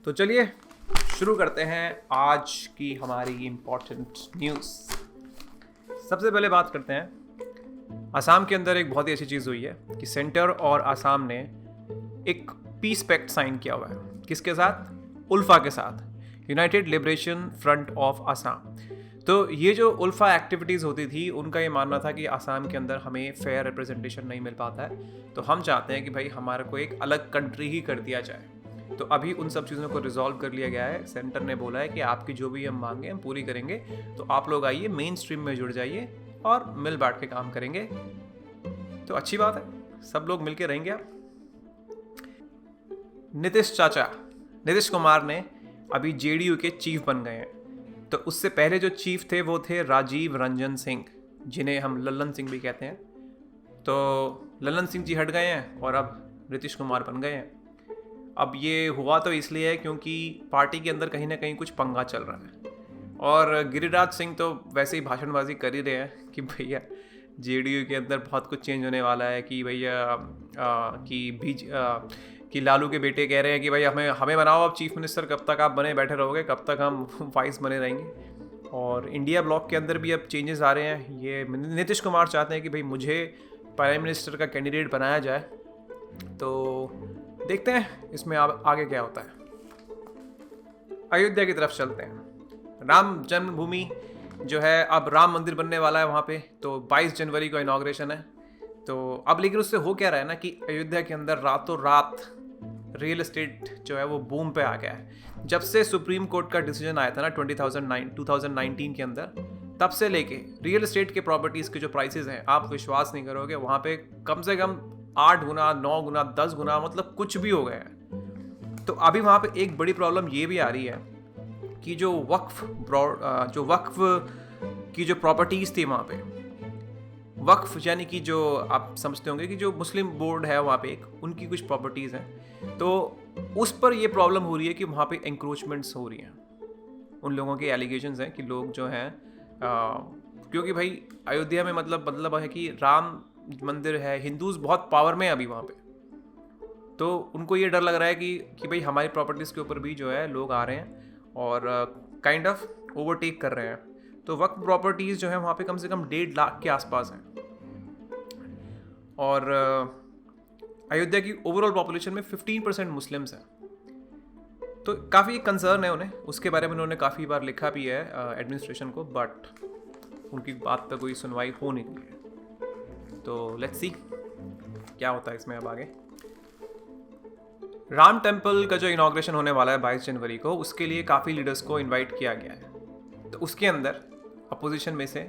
तो चलिए शुरू करते हैं आज की हमारी इम्पोर्टेंट न्यूज़। सबसे पहले बात करते हैं असम के अंदर एक बहुत ही अच्छी चीज़ हुई है कि सेंटर और असम ने एक पीस पैक्ट साइन किया हुआ है। किसके साथ? उल्फा के साथ, United liberation front of Assam. तो ये जो उल्फा एक्टिविटीज़ होती थी उनका ये मानना था कि असम के अंदर हमें फेयर रिप्रेजेंटेशन नहीं मिल पाता है, तो हम चाहते हैं कि भाई हमारे को एक अलग कंट्री ही कर दिया जाए। तो अभी उन सब चीज़ों को रिजॉल्व कर लिया गया है। सेंटर ने बोला है कि आपकी जो भी हम मांगे हम पूरी करेंगे, तो आप लोग आइए मेन स्ट्रीम में जुड़ जाइए और मिल बांट के काम करेंगे। तो अच्छी बात है, सब लोग मिलके रहेंगे। आप नीतीश कुमार ने अभी जेडीयू के चीफ बन गए हैं। तो उससे पहले जो चीफ थे वो थे राजीव रंजन सिंह, जिन्हें हम लल्लन सिंह भी कहते हैं। तो लल्लन सिंह जी हट गए हैं और अब नीतीश कुमार बन गए हैं। अब ये हुआ तो इसलिए है क्योंकि पार्टी के अंदर कहीं ना कहीं कुछ पंगा चल रहा है, और गिरिराज सिंह तो वैसे ही भाषणबाजी कर ही रहे हैं कि भैया जेडीयू के अंदर बहुत कुछ चेंज होने वाला है, कि भैया कि लालू के बेटे कह रहे हैं कि भाई हमें बनाओ अब चीफ मिनिस्टर, कब तक आप बने बैठे रहोगे, कब तक हम वाइस बने रहेंगे। और इंडिया ब्लॉक के अंदर भी अब चेंजेस आ रहे हैं। ये नीतीश कुमार चाहते हैं कि भाई मुझे प्राइम मिनिस्टर का कैंडिडेट बनाया जाए। तो देखते हैं इसमें आगे क्या होता है। अयोध्या की तरफ चलते हैं। राम जन्मभूमि जो है, अब राम मंदिर बनने वाला है वहाँ पे, तो 22 जनवरी को इनॉग्रेशन है। तो अब लेकिन उससे हो क्या रहा है ना कि अयोध्या के अंदर रातों रात रियल एस्टेट जो है वो बूम पे आ गया है। जब से सुप्रीम कोर्ट का डिसीजन आया था ना 2019 के अंदर, तब से लेके रियल एस्टेट के प्रॉपर्टीज़ के जो प्राइसेस हैं, आप विश्वास नहीं करोगे, वहाँ पे कम से कम 8 गुना, 9 गुना, 10 गुना, मतलब कुछ भी हो गया है। तो अभी वहाँ पे एक बड़ी प्रॉब्लम ये भी आ रही है कि जो वक्फ की जो प्रॉपर्टीज़ थी वहाँ पे, वक्फ यानी कि जो आप समझते होंगे कि जो मुस्लिम बोर्ड है वहाँ पे उनकी कुछ प्रॉपर्टीज़ हैं, तो उस पर ये प्रॉब्लम हो रही है कि वहाँ पे इंक्रोचमेंट्स हो रही हैं। उन लोगों के एलिगेशंस हैं कि लोग जो हैं क्योंकि भाई अयोध्या में मतलब है कि राम मंदिर है, हिंदूज बहुत पावर में है अभी वहाँ पे, तो उनको ये डर लग रहा है कि भाई हमारी प्रॉपर्टीज़ के ऊपर भी जो है लोग आ रहे हैं और काइंड ऑफ ओवरटेक कर रहे हैं। तो वक्त प्रॉपर्टीज़ जो है वहाँ पे कम से कम 1.5 लाख के आसपास हैं। और अयोध्या की ओवरऑल पॉपुलेशन में 15% मुस्लिम्स हैं। तो काफ़ी कंसर्न है उन्हें, उसके बारे में उन्होंने काफ़ी बार लिखा भी है एडमिनिस्ट्रेशन को, बट उनकी बात पर कोई सुनवाई हो नहीं रही है। तो लेट्स सी क्या होता है इसमें अब आगे। राम टेम्पल का जो इनॉग्रेशन होने वाला है 22 जनवरी को, उसके लिए काफ़ी लीडर्स को इनवाइट किया गया है। तो उसके अंदर अपोजिशन में से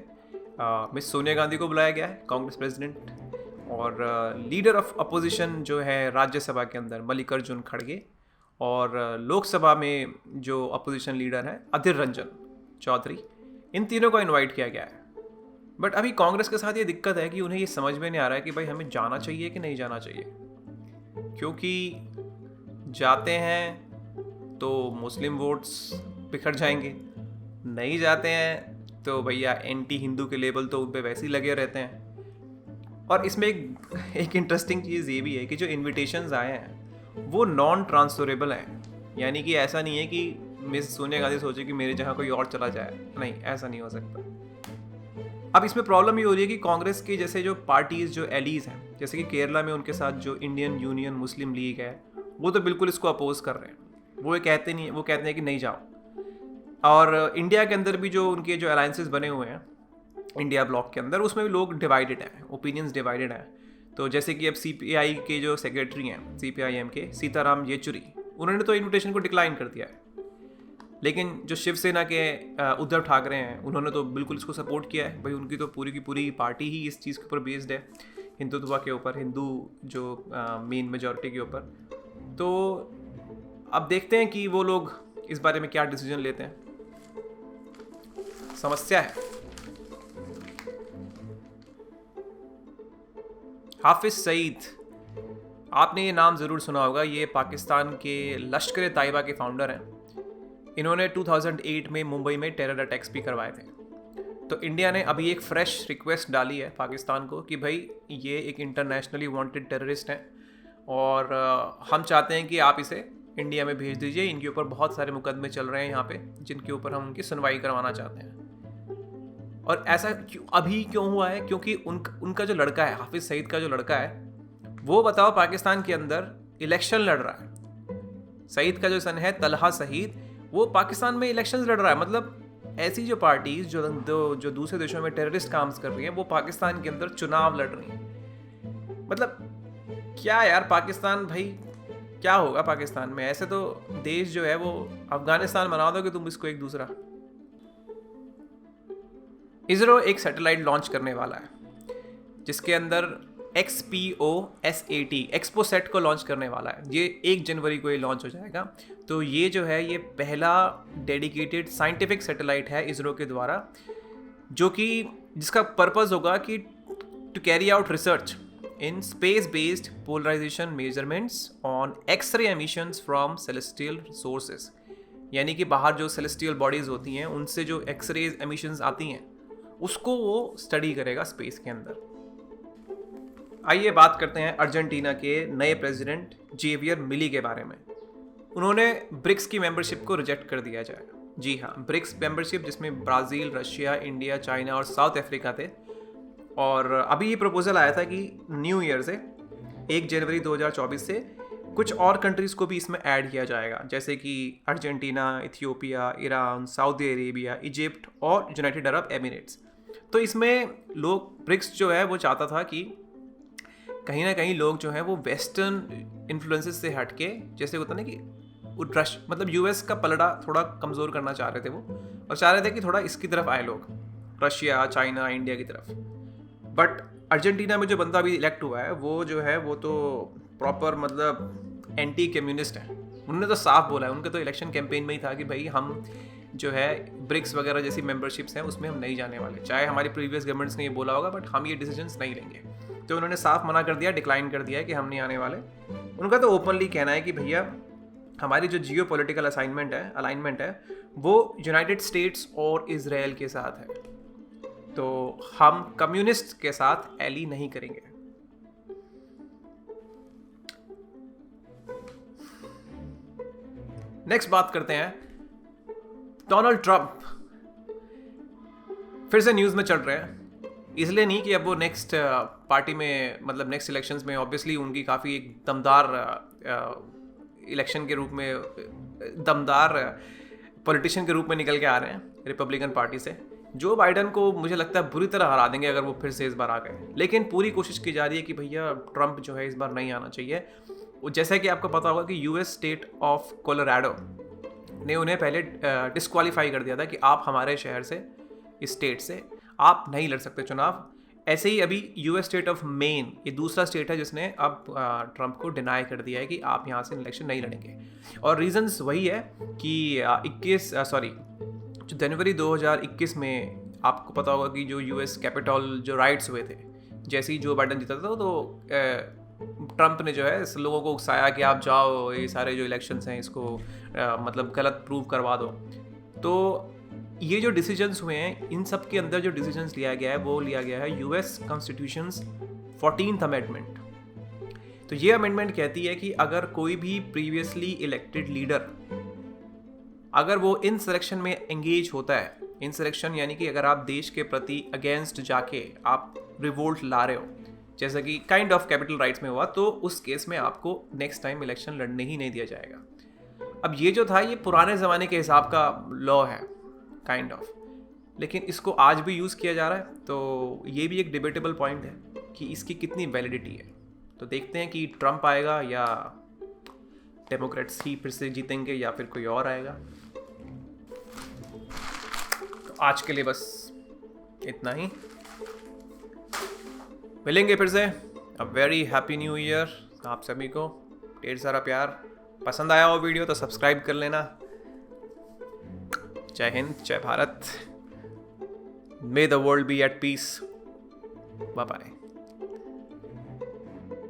मिस सोनिया गांधी को बुलाया गया है, कांग्रेस प्रेसिडेंट, और लीडर ऑफ अपोजिशन जो है राज्यसभा के अंदर मल्लिकार्जुन खड़गे, और लोकसभा में जो अपोजिशन लीडर है अधीर रंजन चौधरी, इन तीनों को इनवाइट किया गया है। बट अभी कांग्रेस के साथ ये दिक्कत है कि उन्हें ये समझ में नहीं आ रहा है कि भाई हमें जाना चाहिए कि नहीं जाना चाहिए, क्योंकि जाते हैं तो मुस्लिम वोट्स बिखर जाएंगे, नहीं जाते हैं तो भैया एंटी हिंदू के लेबल तो उन पे वैसे ही लगे रहते हैं। और इसमें एक इंटरेस्टिंग चीज़ ये भी है कि जो इन्विटेशंस आए हैं वो नॉन ट्रांसफरेबल हैं, यानी कि ऐसा नहीं है कि मिस सोनिया गांधी सोचे कि मेरे जहाँ कोई और चला जाए, नहीं, ऐसा नहीं हो सकता। अब इसमें प्रॉब्लम ये हो रही है कि कांग्रेस के जैसे जो पार्टीज जो एलीज हैं, जैसे कि केरला में उनके साथ जो इंडियन यूनियन मुस्लिम लीग है, वो तो बिल्कुल इसको अपोज कर रहे हैं। वो कहते हैं कि नहीं जाओ। और इंडिया के अंदर भी जो उनके जो अलायंसेस बने हुए हैं इंडिया ब्लॉक के अंदर, उसमें भी लोग डिवाइडेड हैं, ओपिनियंस डिवाइडेड हैं। तो जैसे कि अब सीपीआई के जो सेक्रेटरी हैं, सीपीआईएम के सीताराम येचुरी, उन्होंने तो इन्विटेशन को डिक्लाइन कर दिया है। लेकिन जो शिवसेना के उद्धव ठाकरे हैं, उन्होंने तो बिल्कुल इसको सपोर्ट किया है। भाई उनकी तो पूरी की पूरी पार्टी ही इस चीज़ के ऊपर बेस्ड है, हिंदुत्व के ऊपर, हिंदू जो मेन मेजॉरिटी के ऊपर। तो अब देखते हैं कि वो लोग इस बारे में क्या डिसीजन लेते हैं। समस्या है। हाफिज सईद, आपने ये नाम ज़रूर सुना होगा। ये पाकिस्तान के लश्कर तैयबा के फाउंडर हैं। इन्होंने 2008 में मुंबई में टेरर अटैक्स भी करवाए थे। तो इंडिया ने अभी एक फ्रेश रिक्वेस्ट डाली है पाकिस्तान को कि भाई ये एक इंटरनेशनली वांटेड टेररिस्ट हैं और हम चाहते हैं कि आप इसे इंडिया में भेज दीजिए, इनके ऊपर बहुत सारे मुकदमे चल रहे हैं यहाँ पे जिनके ऊपर हम उनकी सुनवाई करवाना चाहते हैं। और ऐसा अभी क्यों हुआ है? क्योंकि उनका जो लड़का है, हाफिज सईद का जो लड़का है, वो बताओ पाकिस्तान के अंदर इलेक्शन लड़ रहा है। सईद का जो सन है तलहा सईद, वो पाकिस्तान में इलेक्शंस लड़ रहा है। मतलब ऐसी जो पार्टीज जो दूसरे देशों में टेररिस्ट काम कर रही हैं, वो पाकिस्तान के अंदर चुनाव लड़ रही हैं। मतलब क्या यार, पाकिस्तान भाई क्या होगा पाकिस्तान में? ऐसे तो देश जो है वो अफगानिस्तान बना दोगे तुम इसको एक दूसरा। इसरो एक सैटेलाइट लॉन्च करने वाला है जिसके अंदर XPOSAT एक्सपोसेट को लॉन्च करने वाला है। ये 1 जनवरी को ये लॉन्च हो जाएगा। तो ये जो है ये पहला डेडिकेटेड साइंटिफिक सैटेलाइट है इसरो के द्वारा, जो कि जिसका पर्पस होगा कि to carry out research in space-based polarization measurements on X-ray emissions from celestial sources। यानी कि बाहर जो celestial bodies होती हैं उनसे जो X-ray emissions आती हैं उसको वो स्टडी करेगा स्पेस के अंदर। आइए बात करते हैं अर्जेंटीना के नए प्रेसिडेंट जेवियर मिली के बारे में। उन्होंने ब्रिक्स की मेंबरशिप को रिजेक्ट कर दिया जाएगा। जी हाँ, ब्रिक्स मेंबरशिप जिसमें ब्राज़ील, रशिया, इंडिया, चाइना और साउथ अफ्रीका थे। और अभी ये प्रपोजल आया था कि न्यू ईयर से 1 जनवरी 2024 से कुछ और कंट्रीज़ को भी इसमें ऐड किया जाएगा, जैसे कि Argentina, Ethiopia, Iran, Saudi Arabia, Egypt और यूनाइटेड अरब एमिरेट्स। तो इसमें लोग ब्रिक्स जो है वो चाहता था कि कहीं ना कहीं लोग जो हैं वो वेस्टर्न इन्फ्लुएंसेस से हट के, जैसे होता ना कि मतलब यूएस का पलड़ा थोड़ा कमज़ोर करना चाह रहे थे वो, और चाह रहे थे कि थोड़ा इसकी तरफ आए लोग, रशिया, चाइना, इंडिया की तरफ। बट अर्जेंटीना में जो बंदा अभी इलेक्ट हुआ है वो जो है वो तो प्रॉपर मतलब एंटी कम्युनिस्ट है। उन्होंने तो साफ बोला है, उनका तो इलेक्शन कैंपेन में ही था कि भाई हम जो है ब्रिक्स वगैरह जैसी मेंबरशिप्स हैं उसमें हम नहीं जाने वाले, चाहे हमारी प्रीवियस गवर्नमेंट्स ने ये बोला होगा, बट हम ये डिसीजंस नहीं लेंगे। तो उन्होंने साफ मना कर दिया, डिक्लाइन कर दिया है कि हम नहीं आने वाले। उनका तो ओपनली कहना है कि भैया हमारी जो जियो पॉलिटिकल अलाइनमेंट है वो यूनाइटेड स्टेट्स और इजराइल के साथ है, तो हम कम्युनिस्ट के साथ एली नहीं करेंगे। नेक्स्ट बात करते हैं, डोनाल्ड ट्रंप फिर से न्यूज़ में चल रहे हैं। इसलिए नहीं कि अब वो नेक्स्ट पार्टी में मतलब नेक्स्ट इलेक्शंस में ऑब्वियसली उनकी काफ़ी एक दमदार इलेक्शन के रूप में दमदार पॉलिटिशियन के रूप में निकल के आ रहे हैं रिपब्लिकन पार्टी से। जो बाइडन को मुझे लगता है बुरी तरह हरा देंगे अगर वो फिर से इस बार आ गए, लेकिन पूरी कोशिश की जा रही है कि भैया ट्रंप जो है इस बार नहीं आना चाहिए। जैसा कि आपको पता होगा कि यूएस स्टेट ऑफ कोलोराडो ने उन्हें पहले डिस्क्वालीफाई कर दिया था कि आप हमारे शहर से, इस स्टेट से आप नहीं लड़ सकते चुनाव। ऐसे ही अभी यूएस स्टेट ऑफ मेन, ये दूसरा स्टेट है जिसने अब ट्रंप को डिनाई कर दिया है कि आप यहाँ से इलेक्शन नहीं लड़ेंगे। और रीजंस वही है कि जो जनवरी 2021 में आपको पता होगा कि जो यूएस कैपिटल जो राइट्स हुए थे, जैसे ही जो बाइडन जीता था तो ट्रंप ने जो है लोगों को उकसाया कि आप जाओ, ये सारे जो इलेक्शंस हैं इसको मतलब गलत प्रूव करवा दो। तो ये जो डिसीजंस हुए हैं, इन सब के अंदर जो डिसीजंस लिया गया है वो लिया गया है यूएस कॉन्स्टिट्यूशंस 14th अमेंडमेंट। तो ये अमेंडमेंट कहती है कि अगर कोई भी प्रीवियसली इलेक्टेड लीडर अगर वो इंसरेक्शन में एंगेज होता है, इंसरेक्शन यानी कि अगर आप देश के प्रति अगेंस्ट जाके आप रिवोल्ट ला रहे हो, जैसा कि काइंड ऑफ कैपिटल राइट्स में हुआ, तो उस केस में आपको नेक्स्ट टाइम इलेक्शन लड़ने ही नहीं दिया जाएगा। अब ये जो था ये पुराने ज़माने के हिसाब का लॉ है काइंड ऑफ, लेकिन इसको आज भी यूज़ किया जा रहा है। तो ये भी एक डिबेटेबल पॉइंट है कि इसकी कितनी वैलिडिटी है। तो देखते हैं कि ट्रंप आएगा या डेमोक्रेट्स ही फिर से जीतेंगे या फिर कोई और आएगा। तो आज के लिए बस इतना ही, मिलेंगे फिर से। A very happy new year आप सभी को, ढेर सारा प्यार। पसंद आया हो वीडियो तो सब्सक्राइब कर लेना। जय हिंद, जय भारत। May the world be at peace. Bye bye.